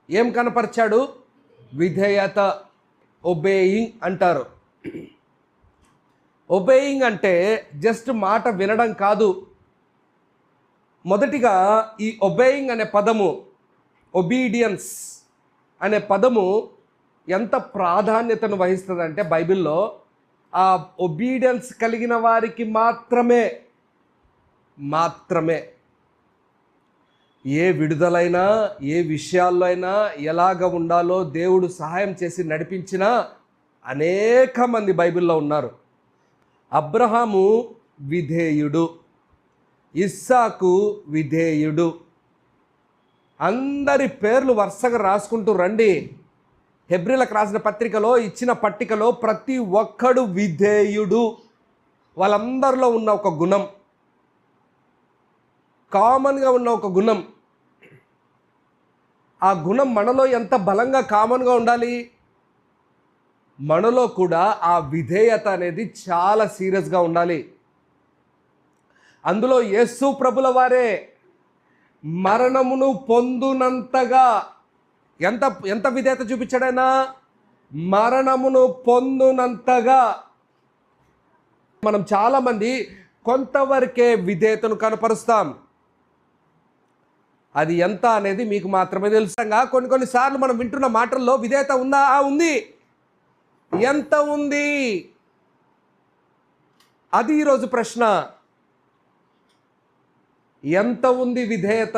ఏం కనపరిచాడు? విధేయత, ఒబేయింగ్ అంటారు. ఒబేయింగ్ అంటే జస్ట్ మాట వినడం కాదు. మొదటిగా ఈ ఒబేయింగ్ అనే పదము, ఒబీడియన్స్ అనే పదము ఎంత ప్రాధాన్యతను వహిస్తుందంటే బైబిల్లో ఆ ఒబీడియన్స్ కలిగిన వారికి మాత్రమే ఏ విడుదలైనా, ఏ విషయాల్లో అయినా ఎలాగ ఉండాలో దేవుడు సహాయం చేసి నడిపించిన అనేక మంది బైబిల్లో ఉన్నారు. అబ్రహాము విధేయుడు, ఇస్సాకు విధేయుడు. అందరి పేర్లు వరుసగా రాసుకుంటూ రండి. హెబ్రీలకు రాసిన పత్రికలో ఇచ్చిన పట్టికలో ప్రతి ఒక్కడు విధేయుడు. వాళ్ళందరిలో ఉన్న ఒక గుణం, కామన్గా ఉన్న ఒక గుణం. ఆ గుణం మనలో ఎంత బలంగా కామన్గా ఉండాలి? మనలో కూడా ఆ విధేయత అనేది చాలా సీరియస్గా ఉండాలి. అందులో యేసు ప్రభుల వారే మరణమును పొందునంతగా ఎంత విధేయత చూపించాడైనా, మరణమును పొందునంతగా. మనం చాలామంది కొంతవరకే విధేయతను కనపరుస్తాం. అది ఎంత అనేది మీకు మాత్రమే తెలుసు. కొన్నిసార్లు మనం వింటున్న మాటల్లో విధేయత ఉందా? ఉంది. ఎంత ఉంది? అది ఈరోజు ప్రశ్న. ఎంత ఉంది విధేయత?